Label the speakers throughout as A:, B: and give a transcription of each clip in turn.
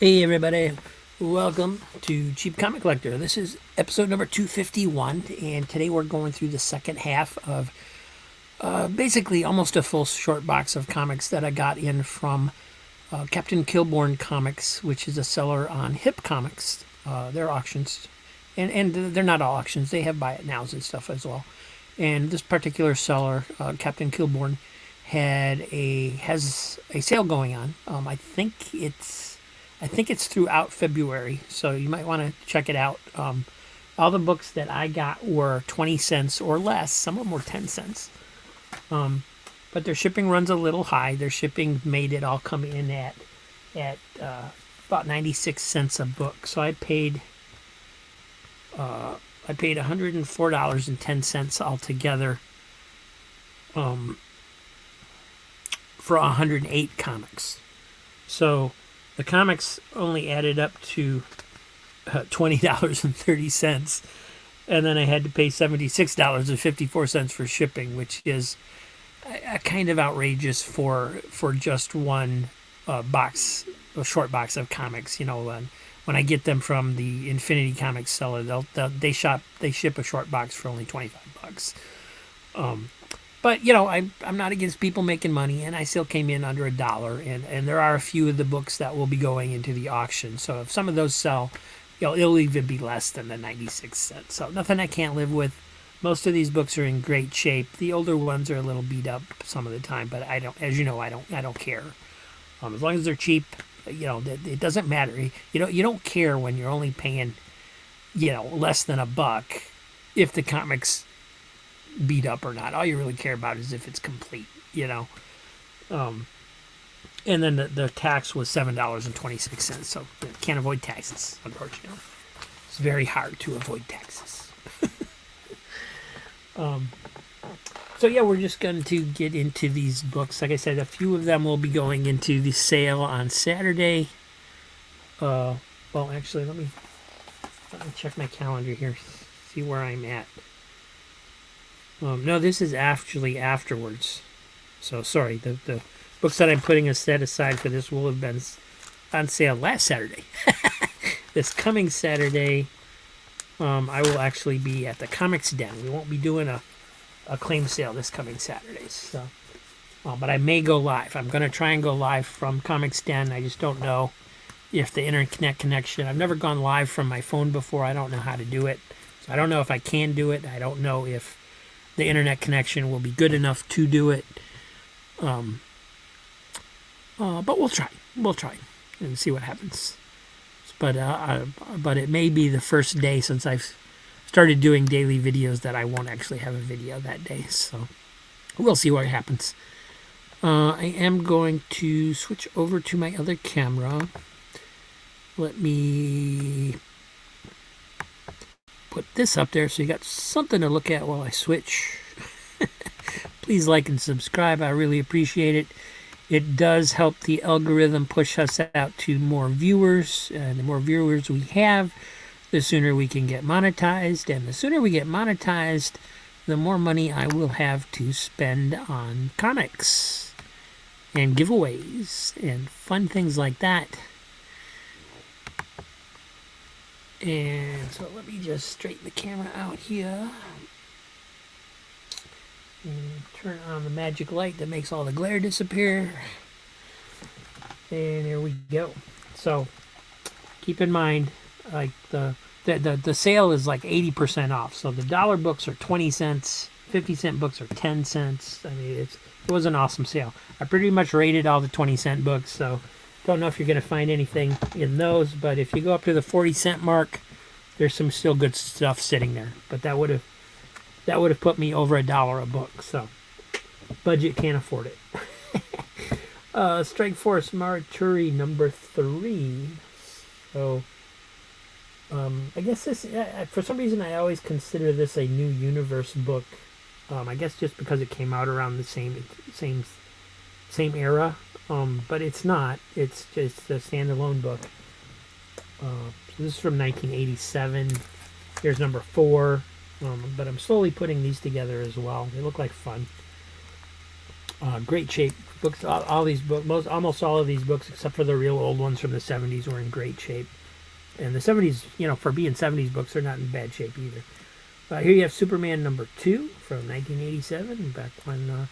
A: Hey everybody, welcome to Cheap Comic Collector. This is episode number 251, and today we're going through the second half of basically almost a full short box of comics that I got in from Captain Kilbourn Comics, which is a seller on Hip Comics. They're auctions, and they're not all auctions. They have buy it nows and stuff as well. And this particular seller, Captain Kilbourn, has a sale going on. I think it's throughout February, so you might want to check it out. All the books that I got were 20 cents or less. Some of them were 10 cents. But their shipping runs a little high. Their shipping made it all come in at about 96 cents a book. So I paid $104.10 altogether for 108 comics. So the comics only added up to $20.30, and then I had to pay $76.54 for shipping, which is a kind of outrageous for just one box, a short box of comics. You know, when I get them from the Infinity Comics seller, they ship a short box for only $25. But, you know, I'm not against people making money, and I still came in under $1, and there are a few of the books that will be going into the auction. So if some of those sell, you know, it'll even be less than the 96 cents. So nothing I can't live with. Most of these books are in great shape. The older ones are a little beat up some of the time, but I don't, as you know, I don't care. As long as they're cheap, you know, it doesn't matter. You don't care when you're only paying, you know, less than $1 if the comics beat up or not. All you really care about is if it's complete, you know. And then the tax was $7.26, so you can't avoid taxes, unfortunately. It's very hard to avoid taxes. So yeah, we're just going to get into these books. Like I said, a few of them will be going into the sale on Saturday. Well, actually, let me check my calendar here, see where I'm at. No, this is actually afterwards. So, sorry, the books that I'm putting set aside for this will have been on sale last Saturday. This coming Saturday, I will actually be at the Comics Den. We won't be doing a claim sale this coming Saturday. So, but I may go live. I'm going to try and go live from Comics Den. I just don't know if the internet connection. I've never gone live from my phone before. I don't know how to do it. So I don't know if I can do it. I don't know if the internet connection will be good enough to do it. But we'll try. We'll try and see what happens. But it may be the first day since I've started doing daily videos that I won't actually have a video that day. So we'll see what happens. I am going to switch over to my other camera. Let me put this up there so you got something to look at while I switch. Please like and subscribe. I really appreciate it. It does help the algorithm push us out to more viewers. And the more viewers we have, the sooner we can get monetized. And the sooner we get monetized, the more money I will have to spend on comics and giveaways and fun things like that. And so let me just straighten the camera out here and turn on the magic light that makes all the glare disappear. And there we go. So keep in mind, like the sale is like 80% off. So the dollar books are 20 cents, 50-cent books are 10 cents. I mean, it was an awesome sale. I pretty much rated all the 20-cent books, so don't know if you're going to find anything in those, but if you go up to the 40-cent mark, there's some still good stuff sitting there. But that would have put me over $1 a book, so budget can't afford it. Strike Force Marituri number 3. So I guess this, for some reason, I always consider this a new universe book. I guess just because it came out around the same era. But it's not. It's just a standalone book. So this is from 1987. Here's number 4. But I'm slowly putting these together as well. They look like fun. Great shape books. All these books, almost all of these books, except for the real old ones from the 70s, were in great shape. And the 70s, for being 70s books, they're not in bad shape either. Here you have Superman #2 from 1987, back when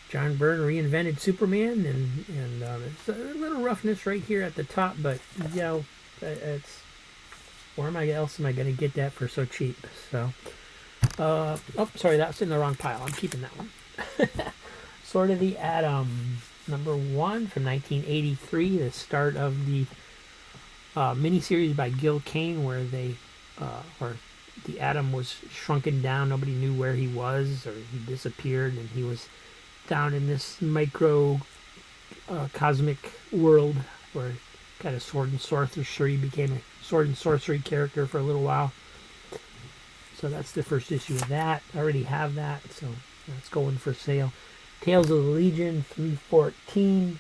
A: John Byrne reinvented Superman, and it's a little roughness right here at the top, but it's where else am I going to get that for so cheap? So, oh, sorry, that's in the wrong pile. I'm keeping that one. Sword of the Atom #1 from 1983, the start of the miniseries by Gil Kane, where where the Atom was shrunken down. Nobody knew where he was, or he disappeared, and he was down in this micro cosmic world where kind of sword and sorcery became a sword and sorcery character for a little while. So that's the first issue of that. I already have that, so that's going for sale. Tales of the Legion 314.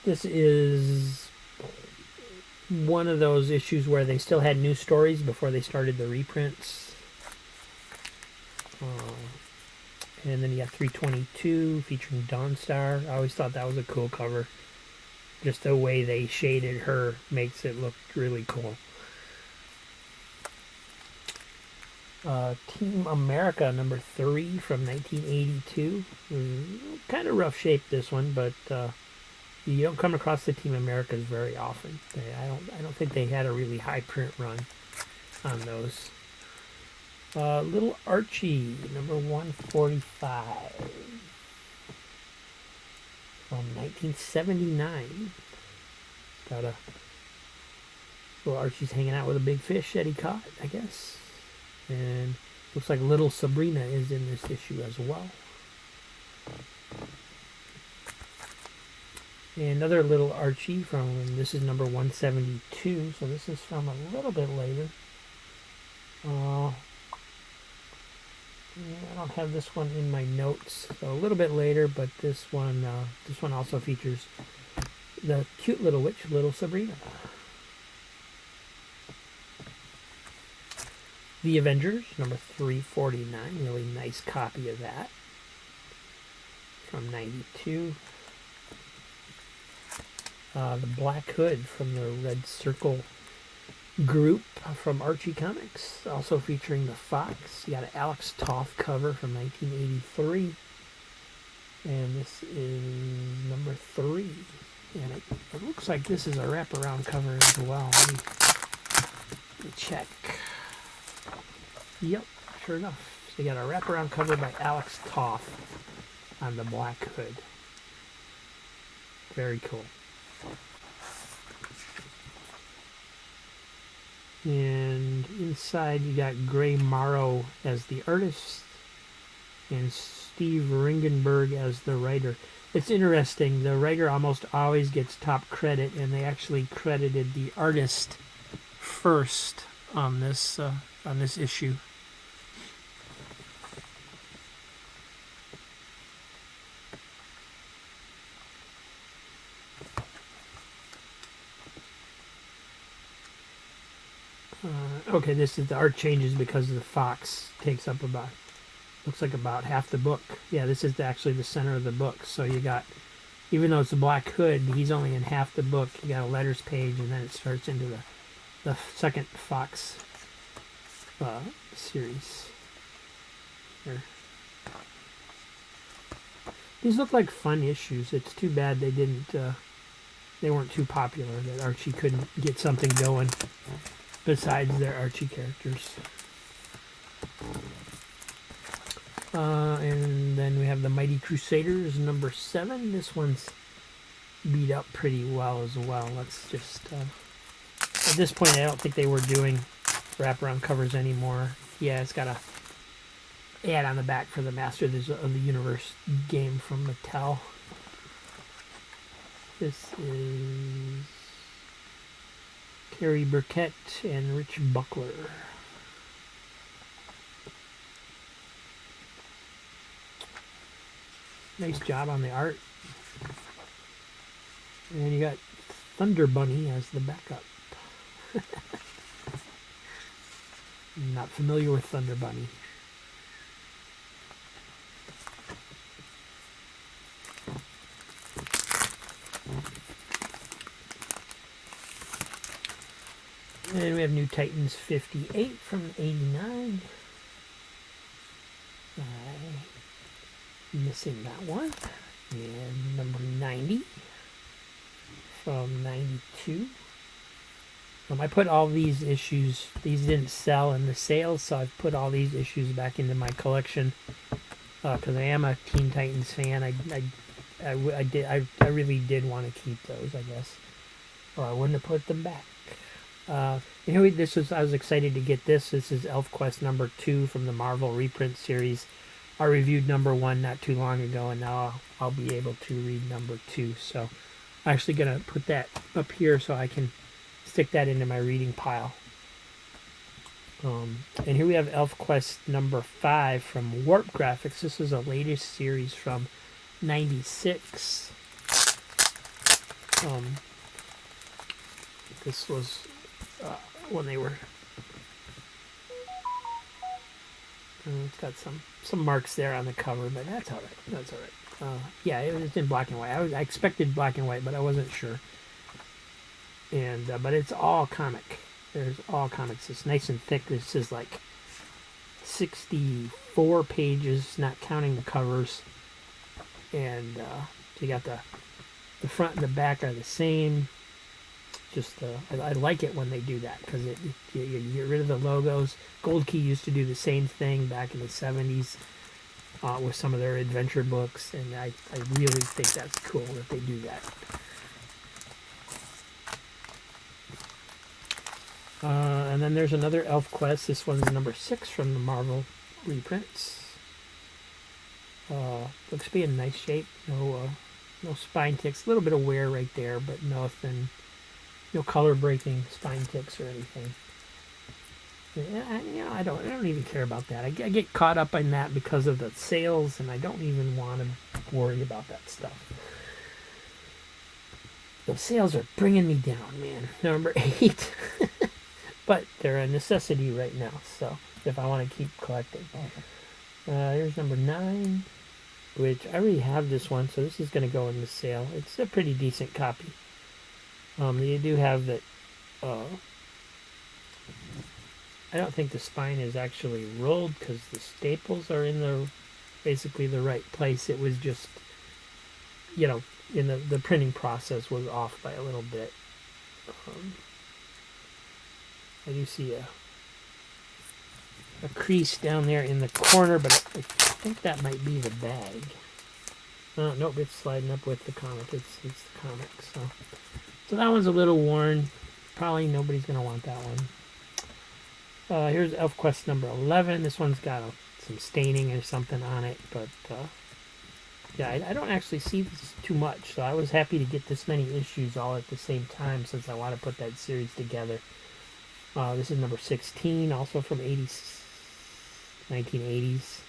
A: This is one of those issues where they still had new stories before they started the reprints. And then you got 322 featuring Dawnstar. I always thought that was a cool cover. Just the way they shaded her makes it look really cool. Team America #3 from 1982. Kind of rough shape, this one, but you don't come across the Team Americas very often. I don't think they had a really high print run on those. Little Archie #145 from 1979. Got a little Archie's hanging out with a big fish that he caught, I guess. And looks like little Sabrina is in this issue as well. And another little Archie from, this is #172, so this is from a little bit later. I don't have this one in my notes, so a little bit later, but this one also features the cute little witch, little Sabrina. The Avengers, #349, really nice copy of that from 92. The Black Hood from the Red Circle group from Archie Comics, also featuring the Fox. You got an Alex Toth cover from 1983, and this is #3. And it looks like this is a wraparound cover as well. Let me check. Yep, sure enough. So you got a wraparound cover by Alex Toth on the Black Hood. Very cool. And inside you got Gray Morrow as the artist and Steve Ringenberg as the writer. It's interesting, the writer almost always gets top credit, and they actually credited the artist first on this issue. Okay, this is the art changes because the Fox takes up looks like about half the book. Yeah, this is actually the center of the book. So you got, even though it's a Black Hood, he's only in half the book. You got a letters page, and then it starts into the second Fox series. Here. These look like fun issues. It's too bad they weren't too popular, that Archie couldn't get something going besides their Archie characters. And then we have the Mighty Crusaders #7. This one's beat up pretty well as well. Let's just at this point I don't think they were doing wraparound covers anymore. Yeah, it's got a ad on the back for the Masters of the Universe game from Mattel. This is Carrie Burkett and Rich Buckler. Nice job on the art. And you got Thunder Bunny as the backup. Not familiar with Thunder Bunny. And then we have New Titans 58 from 89. Missing that one. And number 90 from 92. I put all these issues, these didn't sell in the sales, so I've put all these issues back into my collection because I am a Teen Titans fan. I really did want to keep those, I guess, or I wouldn't have put them back. I was excited to get this. This is ElfQuest number 2 from the Marvel reprint series. I reviewed number 1 not too long ago, and now I'll be able to read number 2. So I'm actually going to put that up here so I can stick that into my reading pile. And here we have ElfQuest number 5 from Warp Graphics. This is a latest series from 96. This was when they were... it's got some marks there on the cover, but that's all right. That's all right. Yeah, it's in black and white. I expected black and white, but I wasn't sure. And but it's all comic. There's all comics. It's nice and thick. This is like 64 pages, not counting the covers. And so you got the front and the back are the same. Just I like it when they do that because you get rid of the logos. Gold Key used to do the same thing back in the 70s with some of their adventure books, and I really think that's cool that they do that. And then there's another ElfQuest. This one's number 6 from the Marvel reprints. Looks to be in nice shape. No spine ticks. A little bit of wear right there, but nothing. No color breaking spine ticks or anything. I don't even care about that. I get caught up in that because of the sales, and I don't even want to worry about that stuff. Those sales are bringing me down, man. Number 8. But they're a necessity right now, so if I want to keep collecting. Here's number 9, which I already have this one, so this is going to go in the sale. It's a pretty decent copy. You do have that. I don't think the spine is actually rolled because the staples are in basically the right place. It was just, in the printing process was off by a little bit. I do see a crease down there in the corner, but I think that might be the bag. Nope, it's sliding up with the comic. It's the comic, so that one's a little worn. Probably nobody's going to want that one. Here's ElfQuest number 11. This one's got some staining or something on it, but yeah, I don't actually see this too much, so I was happy to get this many issues all at the same time since I want to put that series together. This is number 16, also from 1980s.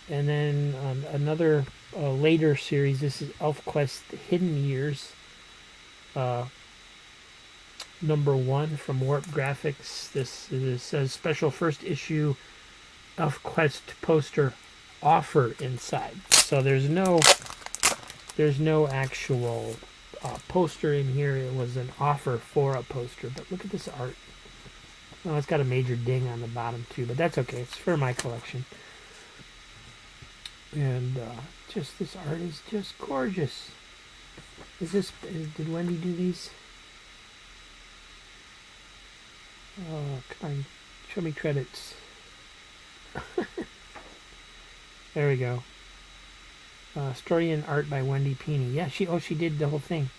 A: And then another later series. This is ElfQuest Hidden Years, number 1 from Warp Graphics. This says special first issue ElfQuest poster offer inside. So there's no actual poster in here. It was an offer for a poster. But look at this art. Oh, it's got a major ding on the bottom too, but that's okay. It's for my collection. And just this art is just gorgeous. Did Wendy do these? Oh, come on, show me credits. There we go. Story and art by Wendy Peeney. Yeah, she did the whole thing.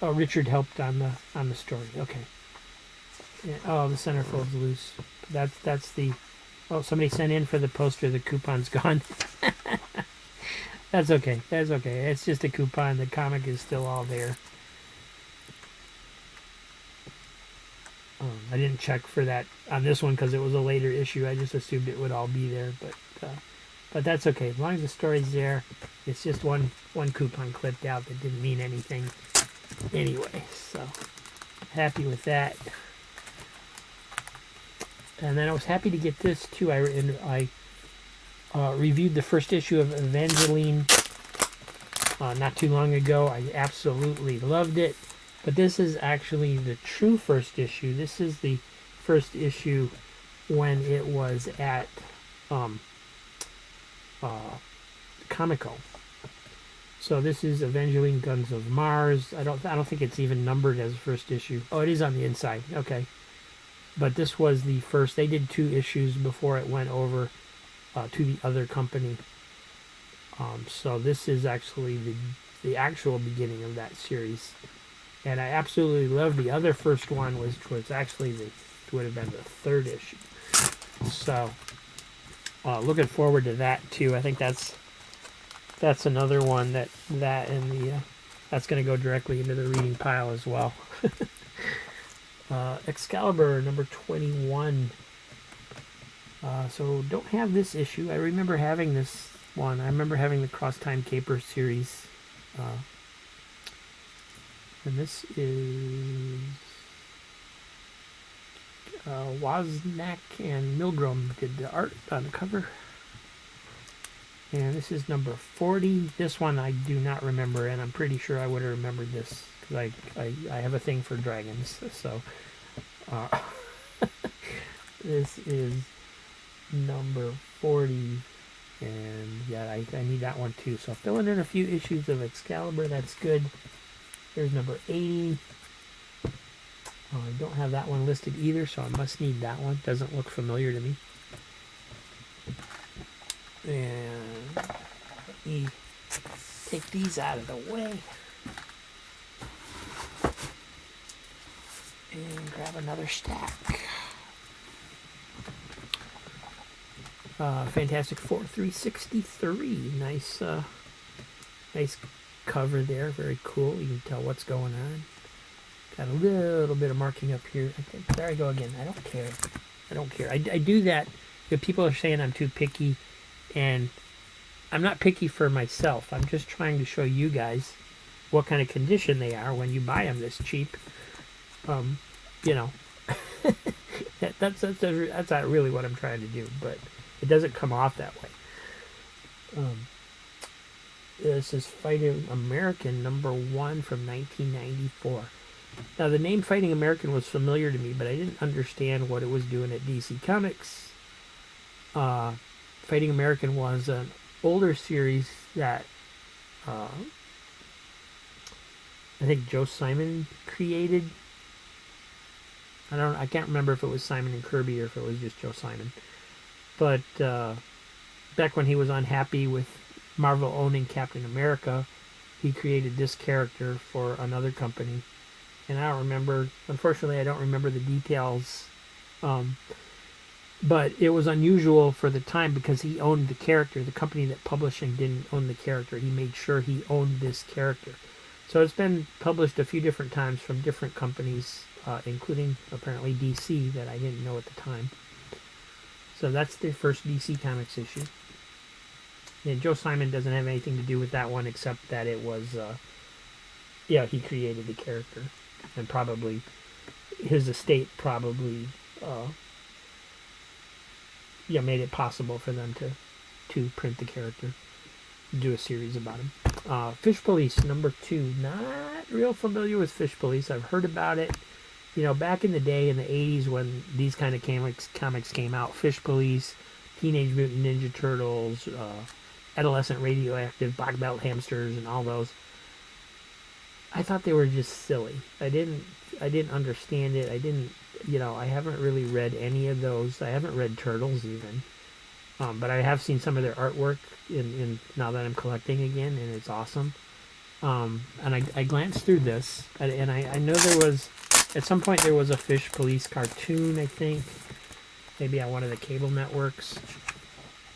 A: Oh, Richard helped on the story. Okay. Yeah, oh, the centerfold's loose. That's the. Oh, somebody sent in for the poster. The coupon's gone. That's okay. That's okay. It's just a coupon. The comic is still all there. I didn't check for that on this one because it was a later issue. I just assumed it would all be there, but that's okay. As long as the story's there, it's just one coupon clipped out that didn't mean anything anyway. So happy with that. And then I was happy to get this too. I reviewed the first issue of Evangeline not too long ago. I absolutely loved it. But this is actually the true first issue. This is the first issue when it was at Comico. So this is Evangeline Guns of Mars. I don't think it's even numbered as first issue. Oh, it is on the inside. Okay. But this was the first. They did 2 issues before it went over to the other company. So this is actually the actual beginning of that series. And I absolutely love the other first one, which was actually would have been the 3rd issue. So looking forward to that too. I think that's another one that and the that's going to go directly into the reading pile as well. Excalibur number 21. So don't have this issue. I remember having this one. I remember having the Cross Time Caper series. And this is Wozniak and Milgrom did the art on the cover. And this is number 40. This one I do not remember, and I'm pretty sure I would have remembered this because I have a thing for dragons. So this is number 40, and yeah, I need that one too. So filling in a few issues of Excalibur, that's good. Here's number 80. I don't have that one listed either, so I must need that one. Doesn't look familiar to me. And let me take these out of the way. And grab another stack. Fantastic Four 363. Nice cover there. Very cool. You can tell what's going on. Got a little bit of marking up here. Okay, there I go again. I don't care. I don't care. I do that if people are saying I'm too picky, and I'm not picky for myself. I'm just trying to show you guys what kind of condition they are when you buy them this cheap. You know, that's not really what I'm trying to do, but it doesn't come off that way. This is Fighting American number 1 from 1994. Now, the name Fighting American was familiar to me, but I didn't understand what it was doing at DC Comics. Fighting American was an older series that I think Joe Simon created. I can't remember if it was Simon and Kirby or if it was just Joe Simon. But back when he was unhappy with Marvel owning Captain America, he created this character for another company. And I don't remember, unfortunately, I don't remember the details. But it was unusual for the time because he owned the character. The company that publishing didn't own the character. He made sure he owned this character. So it's been published a few different times from different companies, including apparently DC that I didn't know at the time. So that's the first DC Comics issue. And Joe Simon doesn't have anything to do with that one except that it was, he created the character. And probably his estate probably made it possible for them to print the character, do a series about him. Fish Police number 2. Not real familiar with Fish Police. I've heard about it. You know, back in the day in the 80s when these kind of comics came out, Fish Police, Teenage Mutant Ninja Turtles, Adolescent Radioactive, Black Belt Hamsters, and all those. I thought they were just silly. I didn't understand it. I haven't really read any of those. I haven't read Turtles even. But I have seen some of their artwork in now that I'm collecting again, and it's awesome. And I glanced through this, and I know there was, at some point there was a Fish Police cartoon, I think. Maybe on one of the cable networks.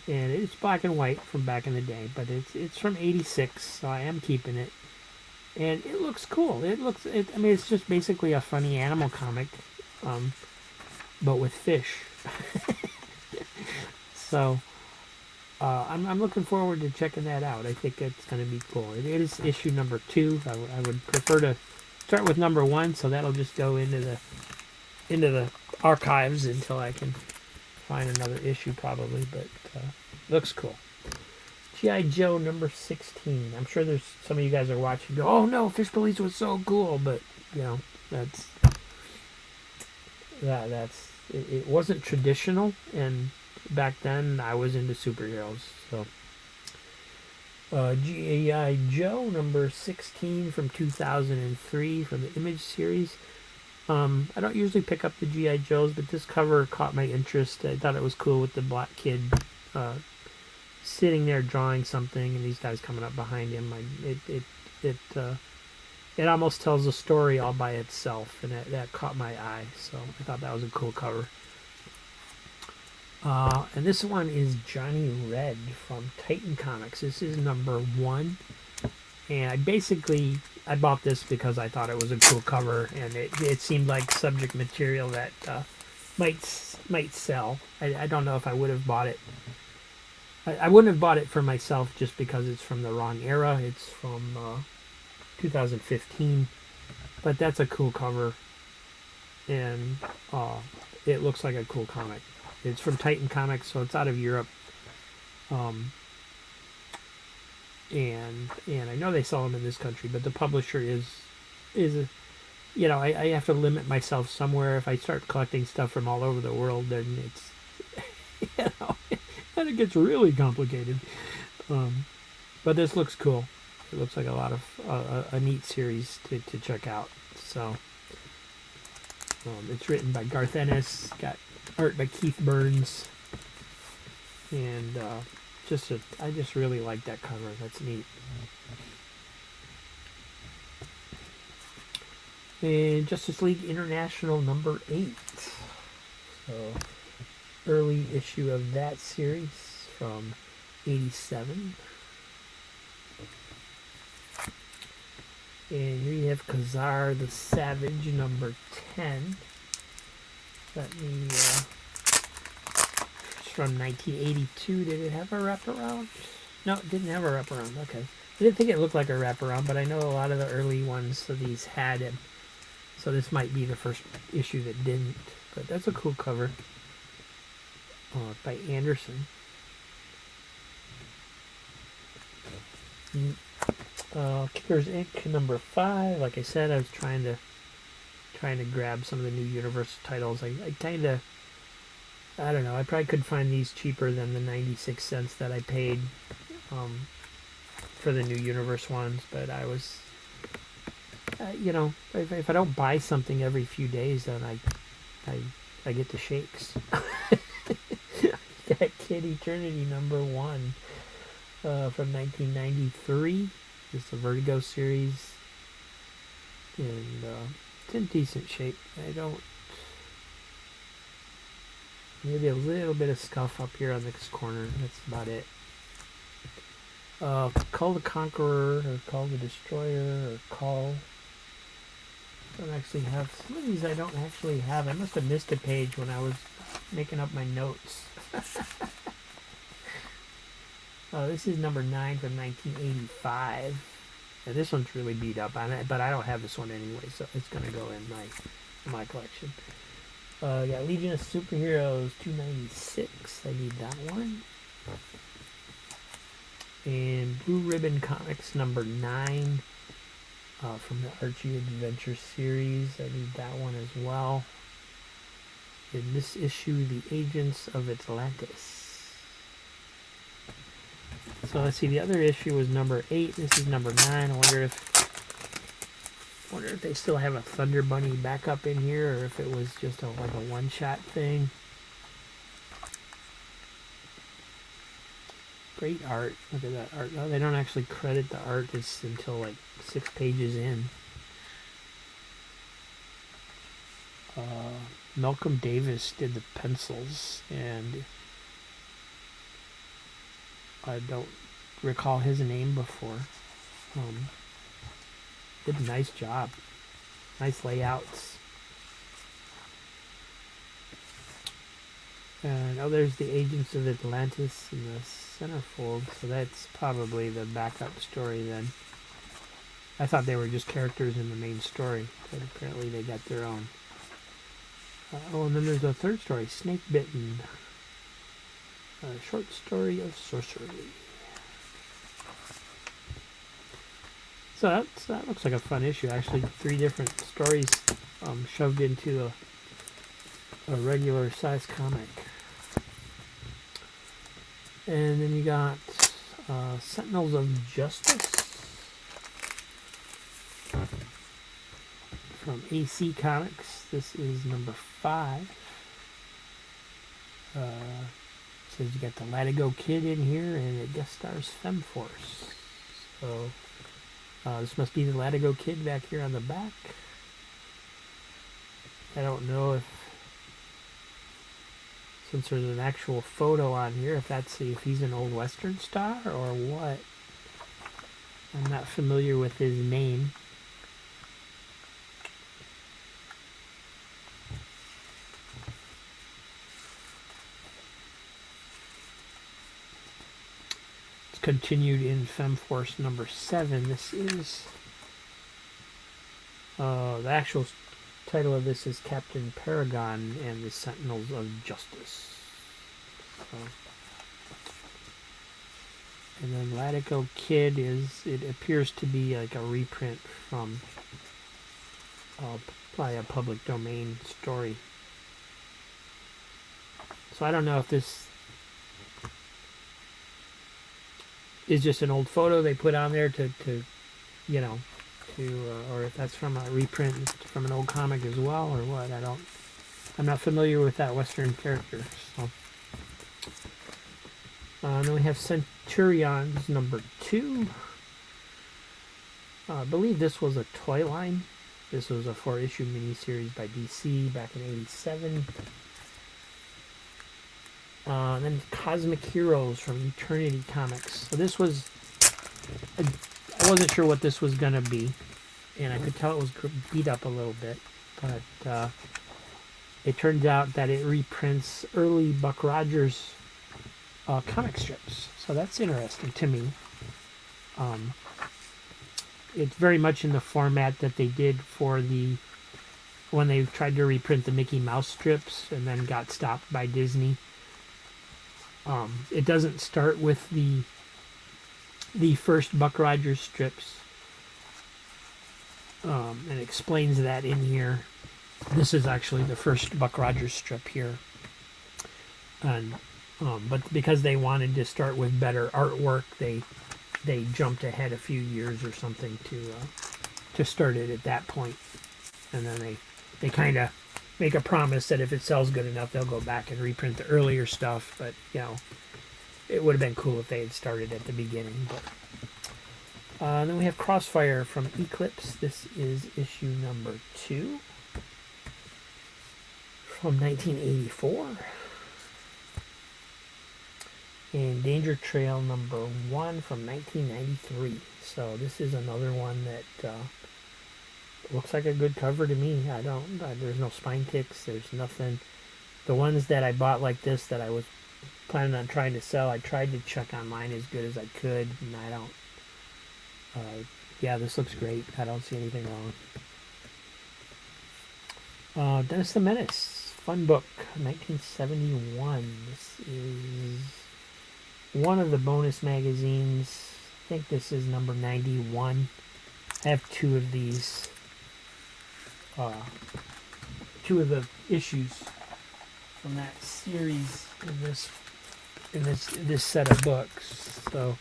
A: And it's black and white from back in the day, but it's from 86, so I am keeping it. And it looks cool. It's just basically a funny animal comic, but with fish. So, I'm looking forward to checking that out. I think it's going to be cool. It is issue number 2. I would prefer to start with number 1, so that'll just go into the archives until I can find another issue probably. But looks cool. G.I. Joe number 16. I'm sure there's some of you guys are watching go, oh no, Fish Police was so cool, but you know, that's it wasn't traditional, and back then I was into superheroes. So G.I. Joe number 16 from 2003 from the Image series. I don't usually pick up the G.I. Joes, but this cover caught my interest. I thought it was cool with the black kid sitting there drawing something, and these guys coming up behind him. It almost tells a story all by itself, and that caught my eye. So I thought that was a cool cover. And this one is Johnny Red from Titan Comics. This is number 1. And I bought this because I thought it was a cool cover, and it seemed like subject material that might sell. I don't know if I would have bought it. I wouldn't have bought it for myself just because it's from the wrong era. It's from 2015. But that's a cool cover, and it looks like a cool comic. It's from Titan Comics, so it's out of Europe. And I know they sell them in this country, but the publisher is you know, I have to limit myself somewhere. If I start collecting stuff from all over the world, then it's you know, then it gets really complicated. But this looks cool. It looks like a lot of a neat series to check out. So it's written by Garth Ennis, got art by Keith Burns, and I just really like that cover. That's neat. And Justice League International number 8. So early issue of that series from 87. And here you have Khazar the Savage number 10. Let me from 1982. Did it have a wraparound? No, it didn't have a wraparound. Okay. I didn't think it looked like a wraparound, but I know a lot of the early ones of these had it. So this might be the first issue that didn't. But that's a cool cover. By Anderson. Kickers Inc. number 5. Like I said, I was trying to grab some of the new Universal titles. I don't know. I probably could find these cheaper than the 96 cents that I paid for the new Universe ones. But I was, you know, if I don't buy something every few days, then I get the shakes. Got Kid Eternity number 1 from 1993. It's the Vertigo series, and it's in decent shape. Maybe a little bit of scuff up here on this corner. That's about it. Call the Conqueror, or Call the Destroyer, or Call. I don't actually have some of these. I don't actually have. I must have missed a page when I was making up my notes. This is number 9 from 1985. Now, this one's really beat up on it, but I don't have this one anyway, so it's gonna go in my collection. Got Legion of Superheroes 296. I need that one. And Blue Ribbon Comics number 9 from the Archie Adventure series. I need that one as well. In this issue, The Agents of Atlantis. So let's see, the other issue was number 8. This is number 9. I wonder if they still have a Thunder Bunny backup in here, or if it was just like a one-shot thing. Great art. Look at that art. No, they don't actually credit the artist until like 6 pages in. Malcolm Davis did the pencils, and I don't recall his name before. Did a nice job. Nice layouts. And there's the Agents of Atlantis in the centerfold, so that's probably the backup story then. I thought they were just characters in the main story, but apparently they got their own. And then there's a third story, Snake Bitten. A short story of sorcery. So that looks like a fun issue. Actually, 3 different stories shoved into a regular size comic. And then you got Sentinels of Justice from AC Comics. This is number 5. Says you got the Latigo Kid in here, and it guest stars Femforce. So this must be the Latigo Kid back here on the back. I don't know if, since there's an actual photo on here, if he's an old Western star or what. I'm not familiar with his name. It's continued in Femforce number 7. This is the actual title of this is Captain Paragon and the Sentinels of Justice. So, and then Latigo Kid it appears to be like a reprint from by a public domain story. So I don't know if this is just an old photo they put on there to or if that's from a reprint from an old comic as well, or what. I'm not familiar with that Western character. So then we have Centurions number 2. I believe this was a toy line. This was a 4-issue miniseries by DC back in '87. Then Cosmic Heroes from Eternity Comics. So this was, I wasn't sure what this was going to be, and I could tell it was beat up a little bit, but it turns out that it reprints early Buck Rogers comic strips. So that's interesting to me. It's very much in the format that they did for when they tried to reprint the Mickey Mouse strips and then got stopped by Disney. It doesn't start with the first Buck Rogers strips, and explains that in here. This is actually the first Buck Rogers strip here, and but because they wanted to start with better artwork, they jumped ahead a few years or something to start it at that point, and then they kind of make a promise that if it sells good enough, they'll go back and reprint the earlier stuff. But, it would have been cool if they had started at the beginning. But then we have Crossfire from Eclipse. This is issue number 2 from 1984. And Danger Trail number 1 from 1993. So this is another one that looks like a good cover to me. There's no spine ticks. There's nothing. The ones that I bought like this that I was planning on trying to sell, I tried to check online as good as I could, and I don't. Yeah, this looks great. I don't see anything wrong. Dennis the Menace, fun book, 1971. This is one of the bonus magazines. I think this is number 91. I have 2 of these. 2 of the issues from that series in this set of books. So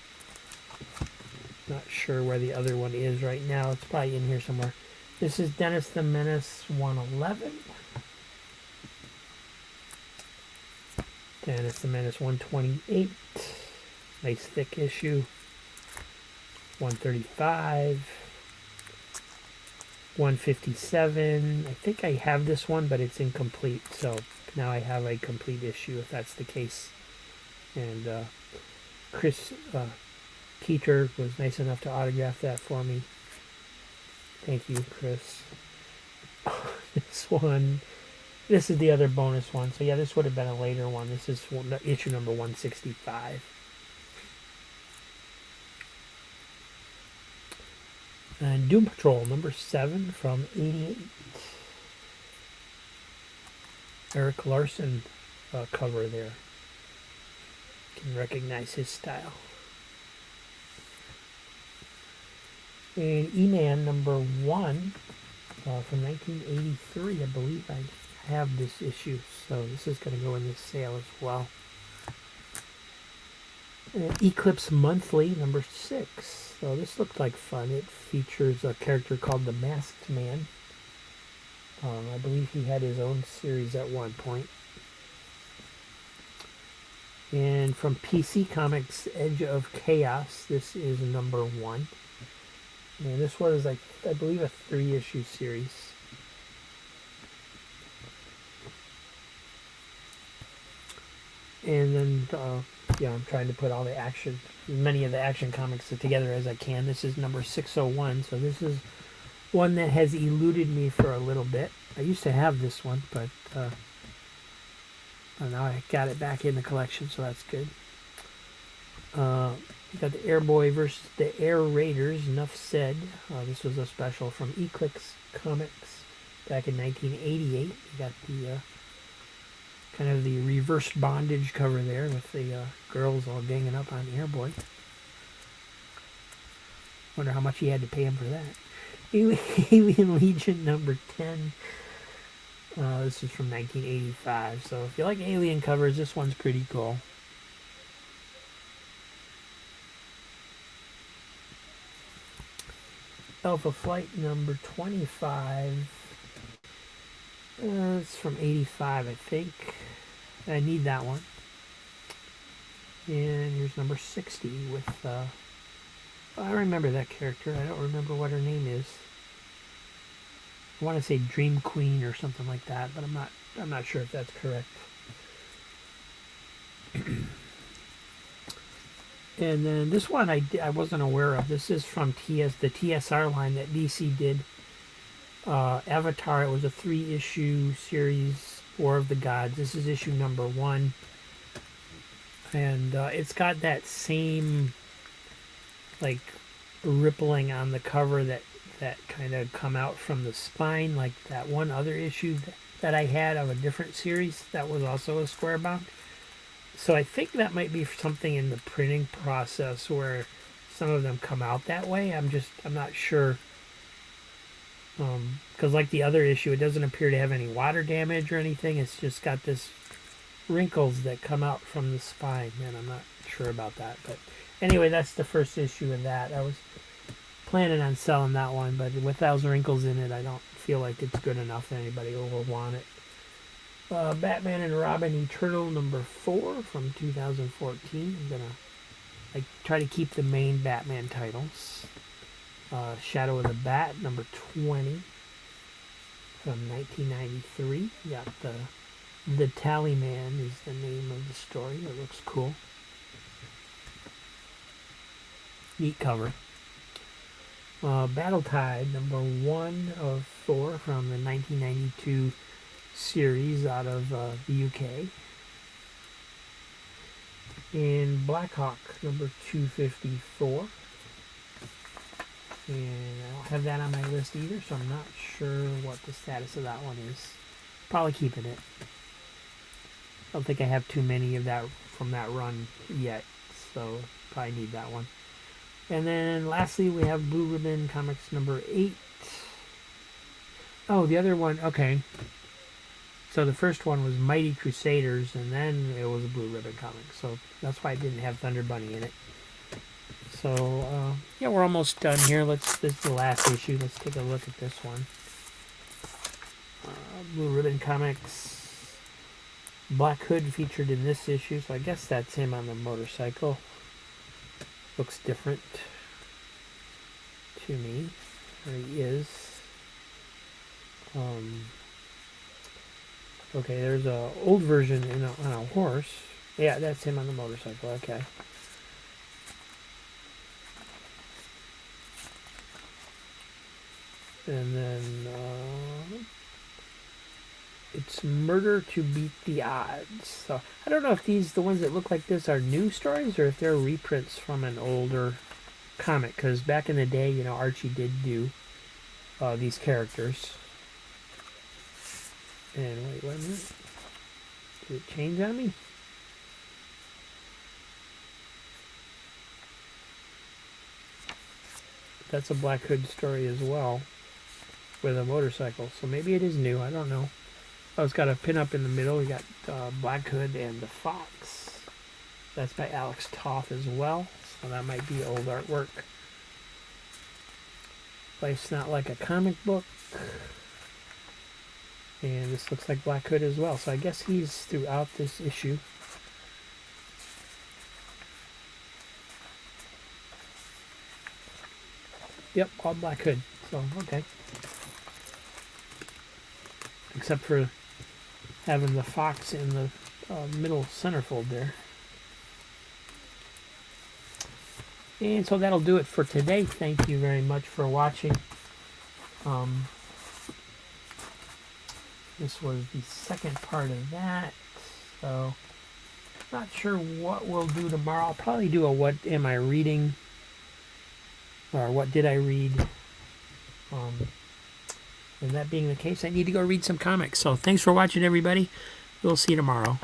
A: not sure where the other one is right now. It's probably in here somewhere. This is Dennis the Menace 111. Dennis the Menace 128. Nice thick issue. 135. 157. I think I have this one, but it's incomplete. So now I have a complete issue if that's the case. And Chris Keeter was nice enough to autograph that for me. Thank you, Chris. This is the other bonus one. So yeah, this would have been a later one. This is issue number 165. And Doom Patrol number 7 from 88. Eric Larson cover there. You can recognize his style. And E-Man #1 from 1983. I believe I have this issue, so this is going to go in this sale as well. And Eclipse Monthly #6. So this looked like fun. It features a character called the Masked Man. I believe he had his own series at one point. And from PC Comics Edge of Chaos, this is #1. And this was, like, I believe, a 3-issue series. And then, yeah, I'm trying to put all the action, as many of the action comics together as I can. This is #601, so this is one that has eluded me for a little bit. I used to have this one, but now I got it back in the collection, so that's good. You got the Airboy versus the Air Raiders, Enough Said. This was a special from Eclipse Comics back in 1988. You got the kind of the reverse bondage cover there with the girls all ganging up on Airboy. Wonder how much he had to pay him for that. Alien Legion #10. This is from 1985. So if you like Alien covers, this one's pretty cool. Alpha Flight #25. It's from 85, I think. I need that one. And here's #60 with, I remember that character. I don't remember what her name is. I want to say Dream Queen or something like that, but I'm not sure if that's correct. And then this one I wasn't aware of. This is from the TSR line that DC did. Avatar, it was a 3-issue series, War of the Gods. This is issue #1. And it's got that same, like, rippling on the cover that kind of come out from the spine, like that one other issue that I had of a different series that was also a square bound. So I think that might be something in the printing process where some of them come out that way. I'm not sure. Because like the other issue, it doesn't appear to have any water damage or anything. It's just got this wrinkles that come out from the spine, and I'm not sure about that. But anyway, that's the first issue of that. I was planning on selling that one, but with those wrinkles in it, I don't feel like it's good enough that anybody will want it. Batman and Robin Eternal #4 from 2014. I'm gonna try to keep the main Batman titles. Shadow of the Bat #20 from 1993. Got the Tallyman is the name of the story. It looks cool. Neat cover. Battle Tide #1 of 4 from the 1992 series out of the UK. And Blackhawk #254. And I don't have that on my list either, so I'm not sure what the status of that one is. Probably keeping it. I don't think I have too many of that from that run yet, so probably need that one. And then lastly, we have Blue Ribbon Comics #8. Oh, the other one, okay. So the first one was Mighty Crusaders, and then it was a Blue Ribbon comic. So that's why I didn't have Thunder Bunny in it. So, yeah, we're almost done here. This is the last issue. Let's take a look at this one. Blue Ribbon Comics. Black Hood featured in this issue, so I guess that's him on the motorcycle. Looks different to me. There he is. Okay, there's a old version on a horse. Yeah, that's him on the motorcycle. Okay. And then it's Murder to Beat the Odds. So I don't know if the ones that look like this are new stories or if they're reprints from an older comic. Because back in the day, Archie did do these characters. And wait a minute. Did it change on me? that's a Black Hood story as well with a motorcycle. So maybe it is new. I don't know. Oh, it's got a pin up in the middle. We got Black Hood and the Fox. That's by Alex Toth as well. So that might be old artwork. Life's Not Like a Comic Book. And this looks like Black Hood as well. So I guess he's throughout this issue. Yep, all Black Hood. So, okay. Except for having the Fox in the middle centerfold there. And so that'll do it for today. Thank you very much for watching. This was the second part of that. So, not sure what we'll do tomorrow. I'll probably do a what am I reading? Or what did I read? And that being the case, I need to go read some comics. So thanks for watching, everybody. We'll see you tomorrow.